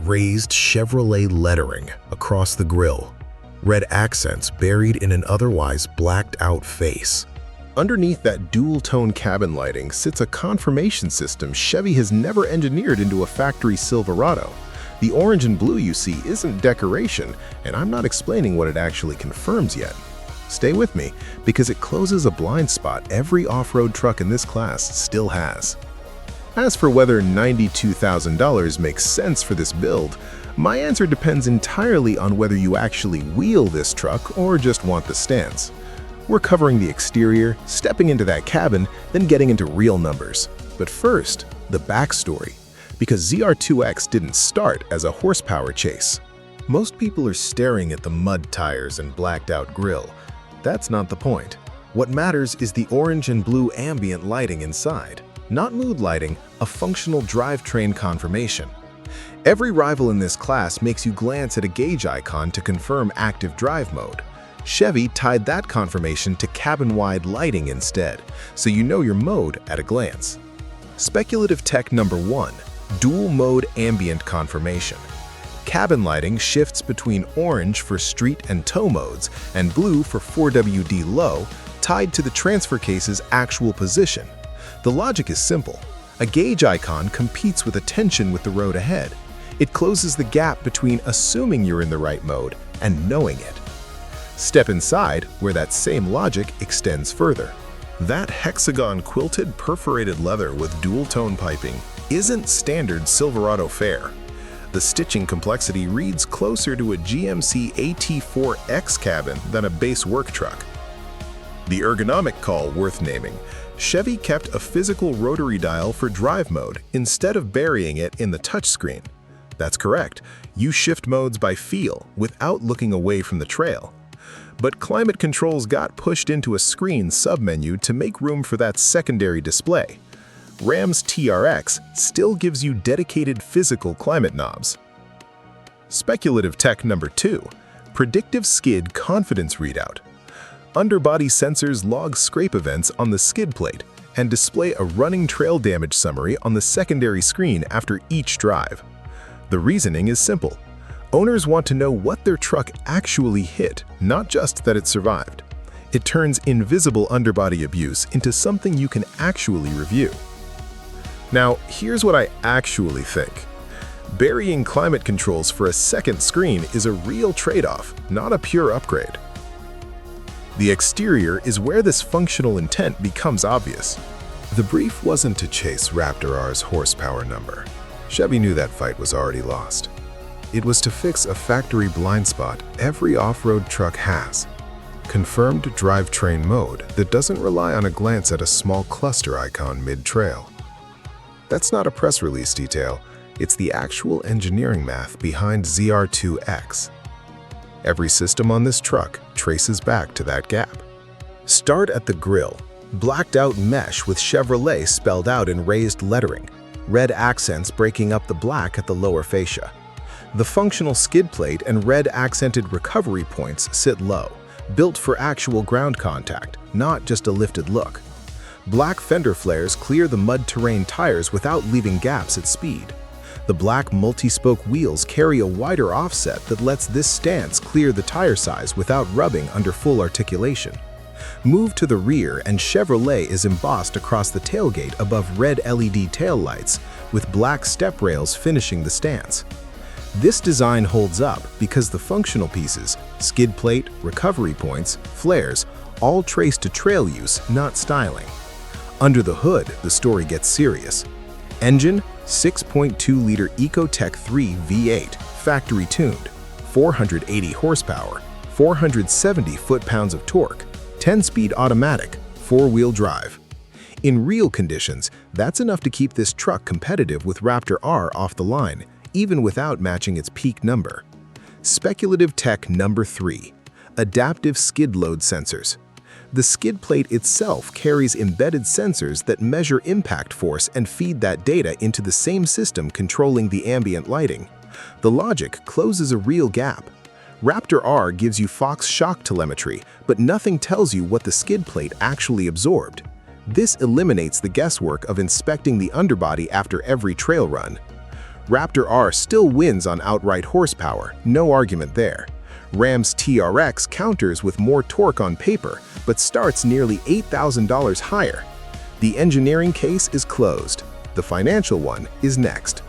raised Chevrolet lettering across the grille, red accents buried in an otherwise blacked-out face. Underneath that dual-tone cabin lighting sits a confirmation system Chevy has never engineered into a factory Silverado. The orange and blue you see isn't decoration, and I'm not explaining what it actually confirms yet. Stay with me, because it closes a blind spot every off-road truck in this class still has. As for whether $92,000 makes sense for this build, my answer depends entirely on whether you actually wheel this truck or just want the stance. We're covering the exterior, stepping into that cabin, then getting into real numbers. But first, the backstory. Because ZR2 X didn't start as a horsepower chase. Most people are staring at the mud tires and blacked-out grille. That's not the point. What matters is the orange and blue ambient lighting inside. Not mood lighting, a functional drivetrain confirmation. Every rival in this class makes you glance at a gauge icon to confirm active drive mode. Chevy tied that confirmation to cabin-wide lighting instead, so you know your mode at a glance. Speculative tech number 1, dual mode ambient confirmation. Cabin lighting shifts between orange for street and tow modes and blue for 4WD low, tied to the transfer case's actual position. The logic is simple. A gauge icon competes with attention with the road ahead. It closes the gap between assuming you're in the right mode and knowing it. Step inside, where that same logic extends further. That hexagon quilted perforated leather with dual-tone piping isn't standard Silverado fare. The stitching complexity reads closer to a GMC AT4 X cabin than a base work truck. The ergonomic call worth naming. Chevy kept a physical rotary dial for drive mode instead of burying it in the touchscreen. That's correct, you shift modes by feel without looking away from the trail. But climate controls got pushed into a screen submenu to make room for that secondary display. Ram's TRX still gives you dedicated physical climate knobs. Speculative tech number 2, predictive skid confidence readout. Underbody sensors log scrape events on the skid plate and display a running trail damage summary on the secondary screen after each drive. The reasoning is simple. Owners want to know what their truck actually hit, not just that it survived. It turns invisible underbody abuse into something you can actually review. Now, here's what I actually think. Burying climate controls for a second screen is a real trade-off, not a pure upgrade. The exterior is where this functional intent becomes obvious. The brief wasn't to chase Raptor R's horsepower number. Chevy knew that fight was already lost. It was to fix a factory blind spot every off-road truck has. Confirmed drivetrain mode that doesn't rely on a glance at a small cluster icon mid-trail. That's not a press release detail, it's the actual engineering math behind ZR2 X. Every system on this truck traces back to that gap. Start at the grille. Blacked out mesh with Chevrolet spelled out in raised lettering. Red accents breaking up the black at the lower fascia. The functional skid plate and red accented recovery points sit low, built for actual ground contact, not just a lifted look. Black fender flares clear the mud terrain tires without leaving gaps at speed. The black multi-spoke wheels carry a wider offset that lets this stance clear the tire size without rubbing under full articulation. Move to the rear and Chevrolet is embossed across the tailgate above red LED taillights, with black step rails finishing the stance. This design holds up because the functional pieces, skid plate, recovery points, flares, all trace to trail use, not styling. Under the hood, the story gets serious. Engine, 6.2-liter Ecotec 3 V8, factory tuned, 480 horsepower, 470 foot-pounds of torque, 10-speed automatic, 4-wheel drive. In real conditions, that's enough to keep this truck competitive with Raptor R off the line, even without matching its peak number. Speculative tech number 3, adaptive skid load sensors. The skid plate itself carries embedded sensors that measure impact force and feed that data into the same system controlling the ambient lighting. The logic closes a real gap. Raptor R gives you Fox shock telemetry, but nothing tells you what the skid plate actually absorbed. This eliminates the guesswork of inspecting the underbody after every trail run. Raptor R still wins on outright horsepower, no argument there. Ram's TRX counters with more torque on paper, but starts nearly $8,000 higher. The engineering case is closed. The financial one is next.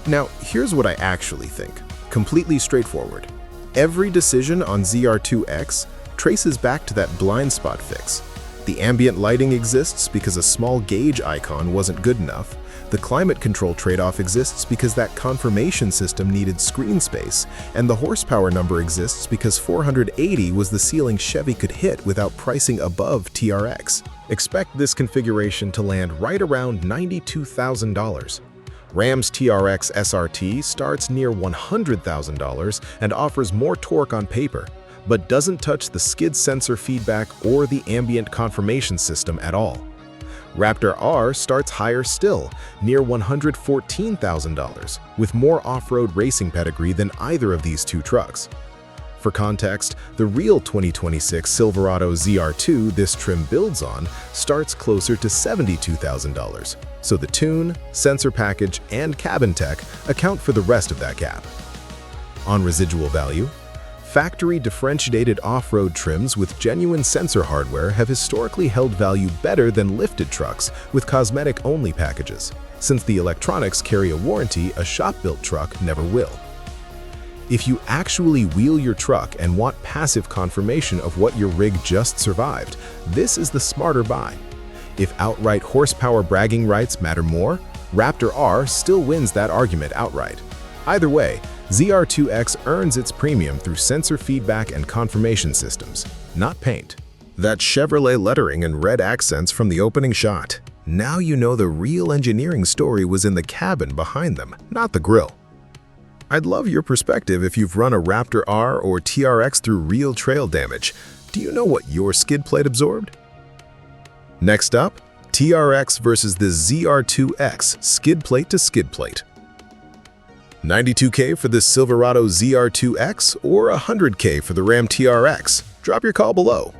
Now, here's what I actually think. Completely straightforward. Every decision on ZR2 X traces back to that blind spot fix. The ambient lighting exists because a small gauge icon wasn't good enough. The climate control trade-off exists because that confirmation system needed screen space, and the horsepower number exists because 480 was the ceiling Chevy could hit without pricing above TRX. Expect this configuration to land right around $92,000. Ram's TRX SRT starts near $100,000 and offers more torque on paper, but doesn't touch the skid sensor feedback or the ambient confirmation system at all. Raptor R starts higher still, near $114,000, with more off-road racing pedigree than either of these two trucks. For context, the real 2026 Silverado ZR2 this trim builds on starts closer to $72,000, so the tune, sensor package, and cabin tech account for the rest of that gap. On residual value, factory differentiated off-road trims with genuine sensor hardware have historically held value better than lifted trucks with cosmetic-only packages, since the electronics carry a warranty a shop-built truck never will. If you actually wheel your truck and want passive confirmation of what your rig just survived, this is the smarter buy. If outright horsepower bragging rights matter more, Raptor R still wins that argument outright. Either way, ZR2 X earns its premium through sensor feedback and confirmation systems, not paint. That Chevrolet lettering and red accents from the opening shot. Now you know the real engineering story was in the cabin behind them, not the grille. I'd love your perspective if you've run a Raptor R or TRX through real trail damage. Do you know what your skid plate absorbed? Next up, TRX versus the ZR2 X skid plate to skid plate. $92K for this Silverado ZR2 X or $100K for the Ram TRX? Drop your call below.